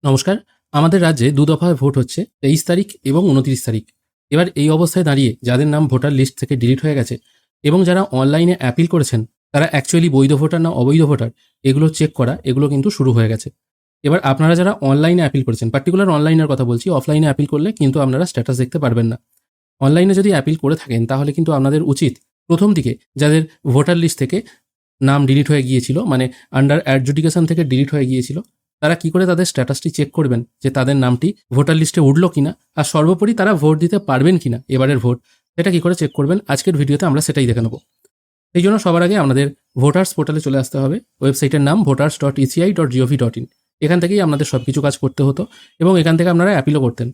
নমস্কার। আমাদের রাজ্যে দফায় ভোট হচ্ছে ২৩ তারিখ এবং ২৯ তারিখ। এবার এই অবস্থায় দাঁড়িয়ে যাদের নাম ভোটার লিস্ট থেকে ডিলিট হয়ে গেছে এবং যারা অনলাইনে অ্যাপিল করেছেন তারা অ্যাকচুয়ালি বৈধ ভোটার না অবৈধ ভোটার এগুলো চেক করা এগুলো কিন্তু শুরু হয়ে গেছে। এবার আপনারা যারা অনলাইনে অ্যাপিল করেছেন, পার্টিকুলার অনলাইনের কথা বলছি, অফলাইনে অ্যাপিল করলে কিন্তু আপনারা স্ট্যাটাস দেখতে পারবেন না। অনলাইনে যদি অ্যাপিল করে থাকেন তাহলে কিন্তু আপনাদের উচিত প্রথম দিকে যাদের ভোটার লিস্ট থেকে নাম ডিলিট হয়ে গিয়েছিল, মানে আন্ডার অ্যাডজুডিকেশন থেকে ডিলিট হয়ে গিয়েছিল, তারা কি করে তাদের স্ট্যাটাসটি চেক করবেন যে তাদের নামটি ভোটার লিস্টে উঠলো কিনা, আর সর্বোপরি তারা ভোট দিতে পারবেন কিনা এবারের ভোট, সেটা কি করে চেক করবেন আজকের ভিডিওতে আমরা সেটাই দেখে নেব। এই জন্য সবার আগে আমাদের ভোটার্স পোর্টালে চলে আসতে হবে। ওয়েবসাইটের নাম voters.eci.gov.in। এখান থেকেই আপনাদের সব কিছু কাজ করতে হতো এবং এখান থেকে আপনারা অ্যাপিলও করতেন।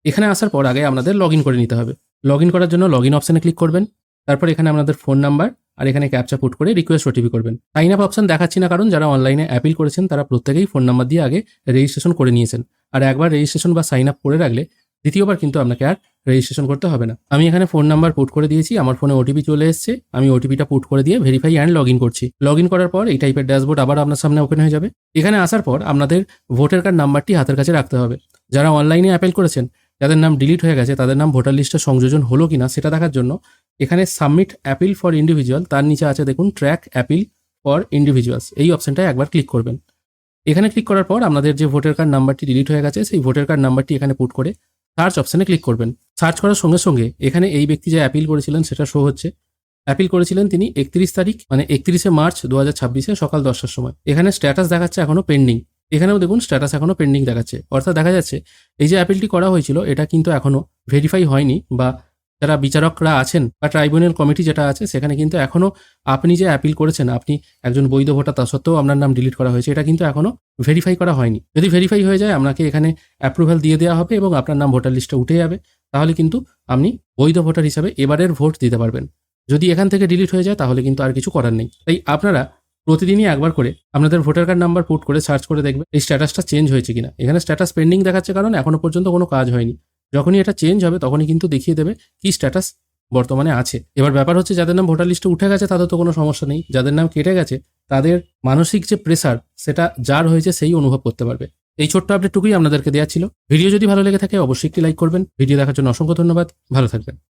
এখানে আসার পর আগে আপনাদের লগ ইন করে নিতে হবে। লগ ইন করার জন্য লগ ইন অপশানে ক্লিক করবেন। তারপর এখানে আপনাদের ফোন নাম্বার আর এখানে ক্যাপচা পুট করে রিকোয়েস্ট ওটিপি করবেন। সাইন আপ অপশন দেখাচ্ছি না, কারণ যারা অনলাইনে অ্যাপিল করেছেন তারা প্রত্যেকেই ফোন নাম্বার দিয়ে আগে রেজিস্ট্রেশন করে নিয়েছেন, আর একবার রেজিস্ট্রেশন বা সাইন আপ করে রাখলে দ্বিতীয়বার কিন্তু আপনাকে আর রেজিস্ট্রেশন করতে হবে না। আমি এখানে ফোন নাম্বার পুট করে দিয়েছি, আমার ফোনে ওটিপি চলে এসেছে, আমি ওটিপিটা পুট করে দিয়ে ভেরিফাই অ্যান্ড লগ ইন করছি। লগ ইন করার পর এই টাইপের ড্যাশবোর্ড আবার আপনার সামনে ওপেন হয়ে যাবে। এখানে আসার পর আপনাদের ভোটার কার্ড নাম্বারটি হাতের কাছে রাখতে হবে। যারা অনলাইনে অ্যাপিল করেছেন, যাদের নাম ডিলিট হয়ে গেছে, তাদের নাম ভোটার লিস্টে সংযোজন হলো কিনা সেটা দেখার জন্য এখানে সাবমিট অ্যাপিল ফর ইন্ডিভিজুয়াল, তার নিচে আছে দেখুন ট্র্যাক অ্যাপিল ফর ইন্ডিভিজুয়ালস, এই অপশনটায় একবার ক্লিক করবেন। এখানে ক্লিক করার পর আপনাদের যে ভোটার কার্ড নাম্বারটি ডিলিট হয়ে গেছে সেই ভোটার কার্ড নাম্বারটি এখানে পুট করে সার্চ অপশানে ক্লিক করবেন। সার্চ করার সঙ্গে সঙ্গে এখানে এই ব্যক্তি যে অ্যাপিল করেছিলেন সেটা শো হচ্ছে। অ্যাপিল করেছিলেন তিনি 31 তারিখ, মানে 31শে মার্চ 2026 সকাল 10টার সময়। এখানে স্ট্যাটাস দেখাচ্ছে এখনো পেন্ডিং। এখানেও দেখুন স্ট্যাটাস এখনো পেন্ডিং দেখাচ্ছে, অর্থাৎ দেখা যাচ্ছে এই যে অ্যাপিলটি করা হয়েছিল এটা কিন্তু এখনো ভেরিফাই হয়নি, বা যারা বিচারকরা আছেন বা ট্রাইব্যুনাল কমিটি যেটা আছে সেখানে কিন্তু এখনো আপনি যে অ্যাপিল করেছেন, আপনি একজন বৈধ ভোটার তা সত্ত্বেও আপনার নাম ডিলিট করা হয়েছে, এটা কিন্তু এখনো ভেরিফাই করা হয়নি। যদি ভেরিফাই হয়ে যায় আপনাকে এখানে অ্যাপ্রুভাল দিয়ে দেওয়া হবে এবং আপনার নাম ভোটার লিস্টে উঠে যাবে, তাহলে কিন্তু আপনি বৈধ ভোটার হিসাবে এবারের ভোট দিতে পারবেন। যদি এখান থেকে ডিলিট হয়ে যায় তাহলে কিন্তু আর কিছু করার নেই। তাই আপনারা প্রতিদিনই একবার করে আপনাদের ভোটার কার্ড নাম্বার পুট করে সার্চ করে দেখবেন এই স্ট্যাটাসটা চেঞ্জ হয়েছে কিনা। এখানে স্ট্যাটাস পেন্ডিং দেখাচ্ছে কারণ এখনো পর্যন্ত কোনো কাজ হয়নি। যখনই এটা চেঞ্জ হবে তখনই কিন্তু দেখিয়ে দেবে কি স্ট্যাটাস বর্তমানে আছে। এবার ব্যাপার হচ্ছে যাদের নাম ভোটার লিস্টে উঠে গেছে তাদের তো কোনো সমস্যা নেই, যাদের নাম কেটে গেছে তাদের মানসিক যে প্রেসার সেটা যার হয়েছে সেই অনুভব করতে পারবে। এই ছোট্ট আপডেটটুকুই আপনাদেরকে দেওয়া ছিল। ভিডিও যদি ভালো লেগে থাকে অবশ্যই একটি লাইক করবেন। ভিডিও দেখার জন্য অসংখ্য ধন্যবাদ। ভালো থাকবেন।